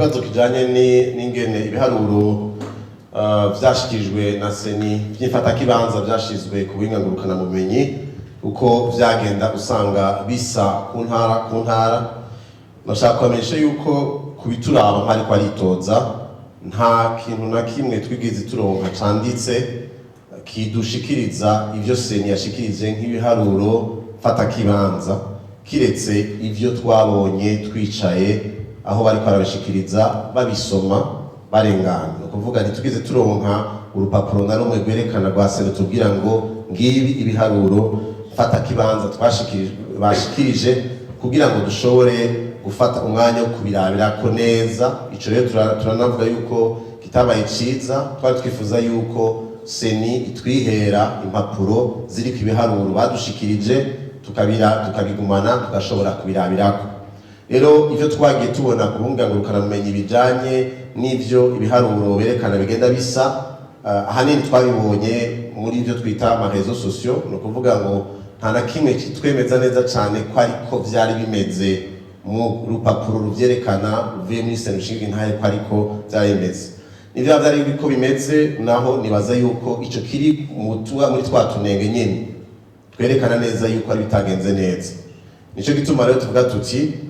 ikibazo kijanye n'ingene ibiharuro vyashikirijwe na seni vy'imfatakibanza vyashizwe ku buhinga ngurukanabumenyi uko vyagenda usanga bisa ku ntara. Nashaka kubamenyesha yuko kubituraba mpariko aritoza nta kintu na kimwe twigeze turonka canditse kidushikiriza ivyo seni yashikirije nk'ibiharuro mfatakibanza kiretse ivyo twabonye twicaye aho bariko barabishikiriza babisoma barengana. No kuvuga ntitugeze turonka urupapuro na rumwe rwerekana rwa seni tubwira ngo ngibi ibiharuro mfatakibanza bashikirije kugira ngo dushobore gufata umwanya wo kubirabirako neza. Ico rero turanavuga yuko kitabaye ciza, twari twifuza yuko seni itwihera impapuro ziriko ibiharuro badushikirije tukabigumana tugashobora kubirabirako. Rero ivyo twagiye tubona ku buhinga ngurukanabumenyi bijanye n'ivyo ibiharuro berekana bigenda bisa, ahanini twabibonye muri ivyo twita amarezo sosiyo. No kuvuga ngo nta na kimwe kitwemeza neza cane ko ariko vyari bimeze mu rupapuro ruvyerekana ruvuye muri seni rushinga intahe ko ariko vyari bimeze. Nivyo vyari biko bimeze naho nibaza yuko ico kiri muri twa tunenge nyene twerekana neza yuko ari bitagenze neza. Nico gituma rero tuvuga tuti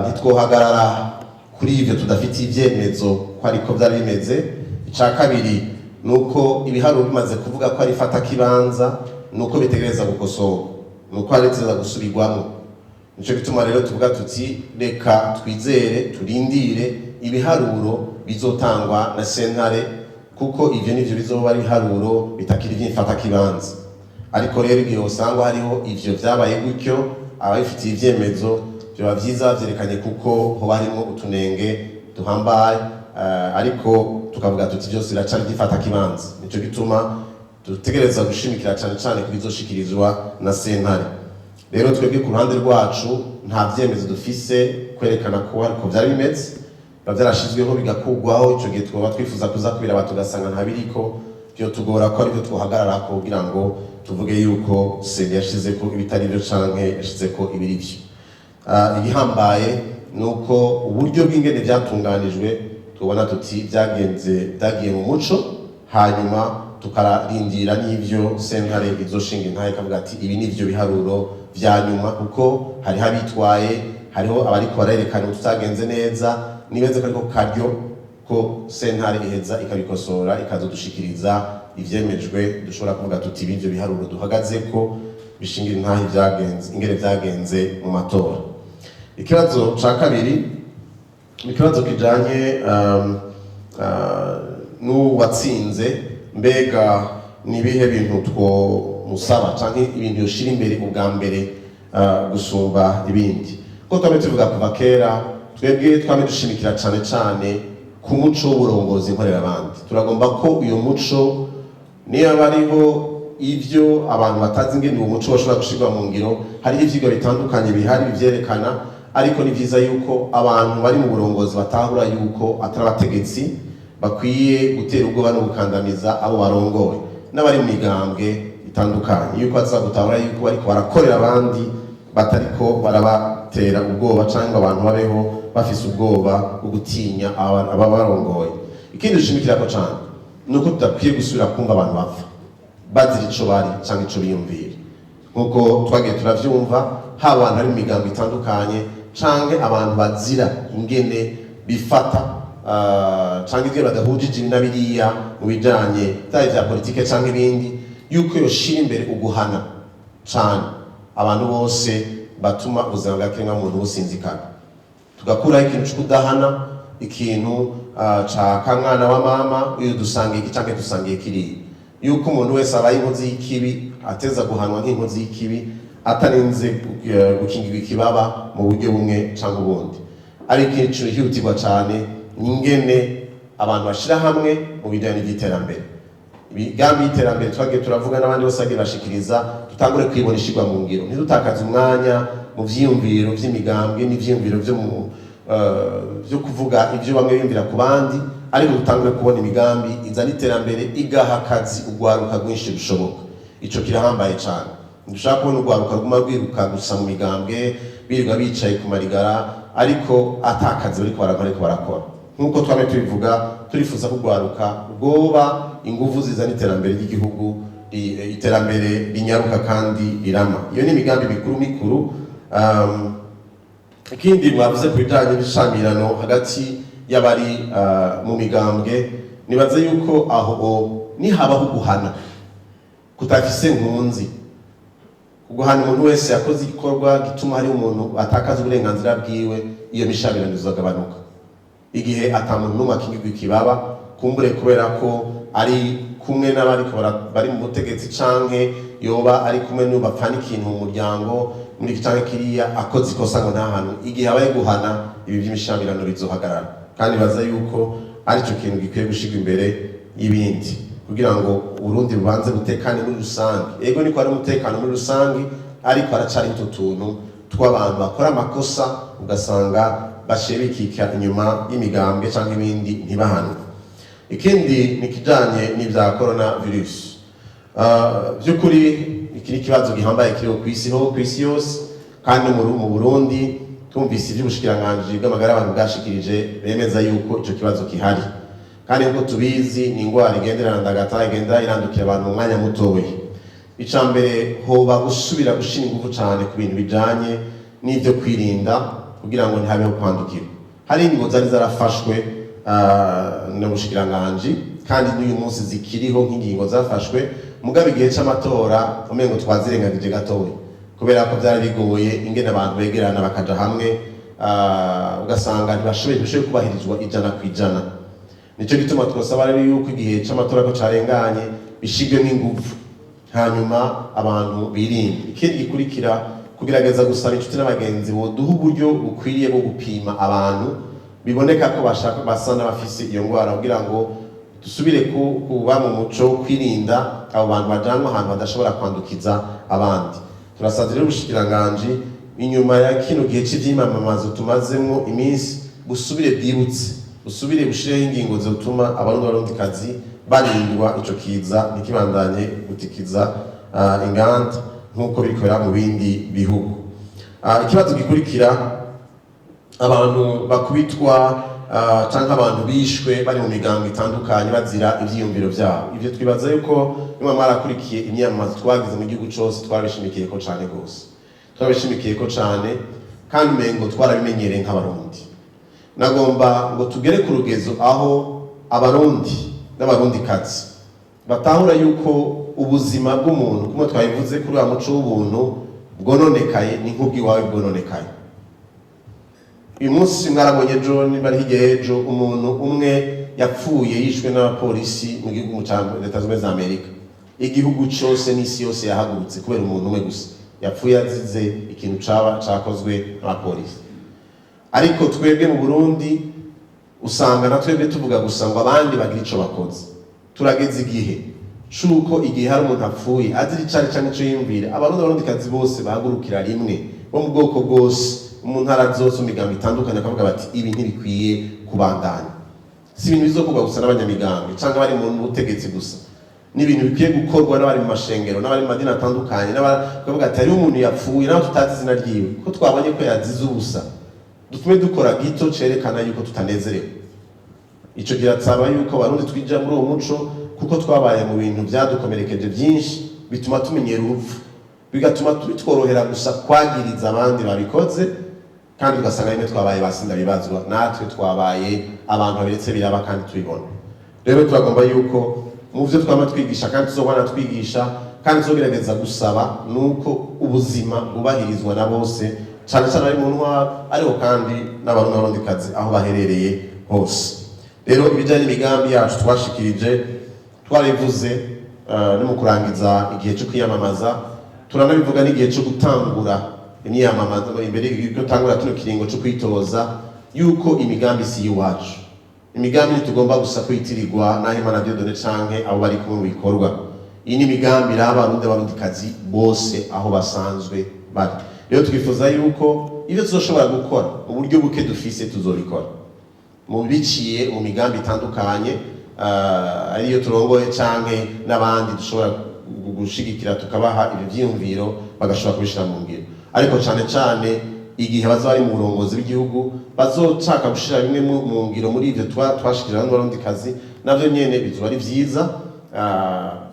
ntitwohagarara kuri ivyo tudafite ivyemezo ko ariko vyari bimeze. Ica kabiri nuko ibiharuro bimaze kuvuga ko ari fatakibanza nuko bitegereza gukosorwa, nuko haretse gusubirwamo. Nico gituma rero tuvuga tuti reka twizere turindire ibiharuro bizotangwa na sentare, kuko ivyo nivyo bizoba ari ibiharuro bitakiri vy'imfatakibanza. Ariko rero igihe usanga hariho ivyo vyabaye gutyo ababifitiye ivyemezo vyoba vyiza vyerekanye kuko hoba harimwo utunenge duhambaye, ariko tukavuga tuti vyose biracari vy'imfatakibanza. Nico gituma dutegereza gushimikira cane cane ku bizoshikirizwa na sentare. Rero twebwe ku ruhande rwacu nta vyemezo dufise kwerekana ko ariko vyari bimeze, vyarashizweho bigakugwaho. Ico gihe twoba twifuza kuza kubiraba tugasanga nta biriko, vyo tugora ko arivyo twohagararako kugira ngo tuvuge yuko seni yashizeko ibitari vyo canke yashizeko ibirivyo. Igihambaye nuko uburyo bw'ingene vyatunganijwe tubona tuti vyagiye mu muco, hanyuma tukarindira n'ivyo sentare izoshinga intahe ikavuga ati ibi nivyo biharuro vya nyuma, kuko hariho abitwaye, hariho abariko barerekana tutagenze neza. Nibeze ko ariko karyo ko sentare iheza ikabikosora ikazodushikiriza ivyemejwe dushobora kuvuga tuti ibivyo biharuro duhagazeko bishingira intahe vyagenze ingene vyagenze mu matora. Ikibazo ca kabiri ikibazo kijanye n'uwatsinze, mbega nibihe bintu two musaba canke ibintu yoshira imbere ubwa mbere gusumba ibindi. Ko twame tuvuga kuva kera twebwe twame dushimikira cane cane ku muco w'uburongozi nkorera abandi. Turagomba ko uyo muco niyo bariho ivyo abantu batazi ingene uwo muco bashobora gushirwa mu ngiro, hari ivyigwa bitandukanye bihari bivyerekana, ariko ni vyiza yuko abantu bari mu burongozi batahura yuko atari abategetsi bakwiye gutera ubwoba no gukandamiza abo barongoye n'abari mu migambwe itandukanye, yuko aza gutahura yuko bariko barakorera abandi batariko barabatera ubwoba canke abantu babeho bafise ubwoba bwo gutinya ababarongoye. Ikindi dushimikirako cane nuko tudakwiye gusubira kumva abantu bapfa bazira ico bari canke ico biyumvira, nkuko twagiye turavyumva haba abantu bari mu migambwe itandukanye canke abantu bazira ingene bifata canke ivyo badahujije ibi na biriya mu bijanye vyaba vya politike canke ibindi, yuko yoshira imbere uguhana cane abantu bose batuma ubuzima bwa kiremwamuntu businzikana. Tugakuraho ikintu c'ukudahana, ikintu ca kamwana wa mama uyu dusangiye iki canke dusangiye kiriya, yuko umuntu wese abaye inkozi y'ikibi ateza guhanwa nk'inkozi y'ikibi atarinze gukingirwa ikibaba mu buryo bumwe canke ubundi. Ariko ikintu hihutirwa cane n'ingene abantu bashira hamwe mu bijanye n'ivy'iterambere. Imigambi y'iterambere twagiye turavuga n'abandi bose bagiye bashikiriza, tutangure kwibona ishirwa mu ngiro, ntidutakaze umwanya mu vyiyumviro vy'imigambwe n'ivyiyumviro vyo kuvuga ivyo bamwe biyumvira ku bandi, ariko dutangure kubona imigambi izana iterambere igaha akazi urwaruka rwinshi rushoboka. Ico kirahambaye cane. Ndushaka kubona urwaruka ruguma rwiruka gusa mu migambwe birirwa bicaye ku marigara ariko atakazi bariko barakora. nk'uko twame tubivuga turifuza kugwaruka rwoba inguvu zizana iterambere ry'igihugu, iterambere rinyaruka kandi rirama. Iyo ni imigambi mikuru. Ikindi mwavuze ku bijanye n'ishamirano hagati y'abari mu migambwe, nibaza yuko aho nihabaho guhana kutafise nkunzi, guhana umuntu wese yakoze igikorwa gituma hari umuntu atakaza uburenganzira bwiwe, iyo mishamirano izagabanuka. Igihe atamuntu n'umwe akingirwa ikibaba, kumbure kubera ko ari kumwe n'abariko bari mu butegetsi canke yoba ari kumwe n'ubapfana ikintu mu muryango muri canke kiriya akoze ikosa ngo ntahanu, igihe abaye guhana ibi by'imishamirano bizohagarara. Kandi baza yuko ari cyo kintu gikwiye gushirwa imbere y'ibindi, kugira ngo Uburundi bubanze butekane muri rusange. Ego niko ari umutekano muri rusange, ariko aracari tuntu tw'abantu bakora amakosa ugasanga bashebikika inyuma y'imigambwe canke ibindi ntibahane. Ikindi nikijanye n'ivya coronavirus. By'ukuri iki ni kibazo gihambaye kiriho kw'isi yose, kandi mu Burundi tumvise ivy'ubushikiranganji bw'amagara y'abantu bwashikirije bemeza yuko ico kibazo kihari, kandi nkuko tubizi ni ingwara igenderana ndagata, igenda irandukira abantu mu mwanya mutoya. Ica mbere hoba gusubira gushira ingufu cane ku bintu bijanye n'ivyo kwirinda kugira ngo ntihabeho kwandukira. Hari ingingo zari zarafashwe n'ubushikiranganji, kandi n'uyu munsi zikiriho nk'ingingo zafashwe, mugabe igihe c'amatora umengo twazirengagije gatoya, kubera ko byari bigoye ingene abantu begerana bakaja hamwe, ugasanga ntibashoboye kubahirizwa ijana ku ijana. Nico gituma twosaba rero yuko igihe c'amatora ko carenganye bishigwe n'ingufu, hanyuma abantu birinde. Ikindi gikurikira, kugerageza gusaba inshuti n'abagenzi boduha uburyo bukwiriye bwo gupima abantu biboneka ko basa n'abafise iyo ngwara, kugira ngo dusubire kuba mu muco kwirinda abo bantu bajanwa ahantu badashobora kwandukiza abandi. Turasavye rero ubushikiranganji inyuma ya kino gihe c'ivyimamamazo tumazemwo iminsi, busubire bwibutse, busubire bushireho ingingo zotuma abarundikazi barindwa ico kiza ntikibandanye gutikiza inganda nk'uko bikorera mu bindi bihugu. Ikibazo gikurikira, abantu bakubitwa canke abantu bishwe bari mu migango itandukanye bazira ivyiyumviro vyabo. Ivyo twibaza yuko nimwe mwarakurikiye imyamamazo twagize mu gihugu cose twarabishimikiyeko cane gose, turabishimikiyeko cane, kandi umengo twarabimenyereye nk'abarundi. Nagomba ngo tugere ku rugezo aho abarundi n'abarundikazi batahura yuko ubuzima bw'umuntu, kumwe twabivuze kuri wa muco w'ubuntu, bwononekaye ni nk'ubw'iwawe bwononekaye. Uyu munsi mwarabonye John bari higejo umuntu umwe yapfuye yishwe n'abapolisi mu gihugu ca Leta Zunze Ubumwe za Amerika. Igihugu cose n'isi yose yahagurutse kubera umuntu umwe gusa yapfuye azize ikintu cakozwe n'abapolisi. Ariko twebwe mu Burundi usanga na twebwe tuvuga gusa ngo abandi bagira ico bakoze. Turageze igihe cuko igihe hari umuntu apfuye azira icari canke ico yiyumvira, abarundikazi bose bahagurukira rimwe bo mu bwoko bwose, mu ntara zose, mu migambo itandukanye, akavuga bati ibi ntibikwiye kubandanya. Si ibintu bizokorwa gusa n'abanyamigambi canke bari mu butegetsi gusa, ni ibintu bikwiye gukorwa n'abari mu mashengero, n'abari mu madini atandukanye, n'abavuga ati hariho umuntu yapfuye naho tutazi izina ryiwe, ko twabonye ko yazize ubusa, dutume dukora gito cerekana yuko tutanezerewe. Ico giratsaba yuko abarundi twija muri uwo muco, kuko twabaye mu bintu vyadukomerekeje vyinshi, bituma tumenyera urupfu, bigatuma bitworohera gusa kwagiriza abandi babikoze, kandi ugasanga rimwe twabaye basinda bibazwa, natwe twabaye abantu babiretse biraba kandi tubibona. Rero turagomba yuko mu vyo twama twigisha kandi tuzobana twigisha kandi tuzogerageza gusaba nuko ubuzima bwubahirizwa na bose, cyane cyane ari mu ntwaro, ariko kandi n'abarundikazi aho baherereye hose. Rero ibijanye n'imigambi yacu twashikirije twarivuze no mu kurangiza igihe cyo kwiyamamaza, turanabivuga n'igihe cyo gutangura imyamamaza, imbere y'uko tangura kino kiringo cyo kwitoza, yuko imigambi si iwacu. Imigambi ntitugomba gusa kwitirirwa na Imana Dieudonné canke abo bari kumwe mu bikorwa. Iyi ni imigambi y'abarundikazi bose aho basanzwe bari. Rero twifuza yuko ibyo tuzoshobora gukora mu buryo buke dufise tuzobikora, mu biciye mu migambi itandukanye, ariyo turongoye canke n'abandi dushobora gushigikira tukabaha ibyo vyiyumviro bagashobora kubishira mu ngiro. Ariko cane cane igihe bazaba bari mu burongozi bw'igihugu bazoshaka gushira bimwe mu ngiro muri ivyo twashikirana n'abarundikazi navyo nyene bizoba ari vyiza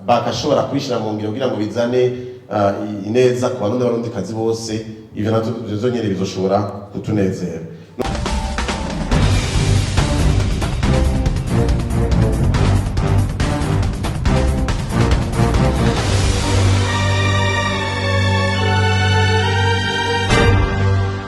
bagashobora kubishira mu ngiro kugira ngo bizane ineza ku barundi n'abarundikazi bose ivyo navyo nyene bizoshobora kutunezera.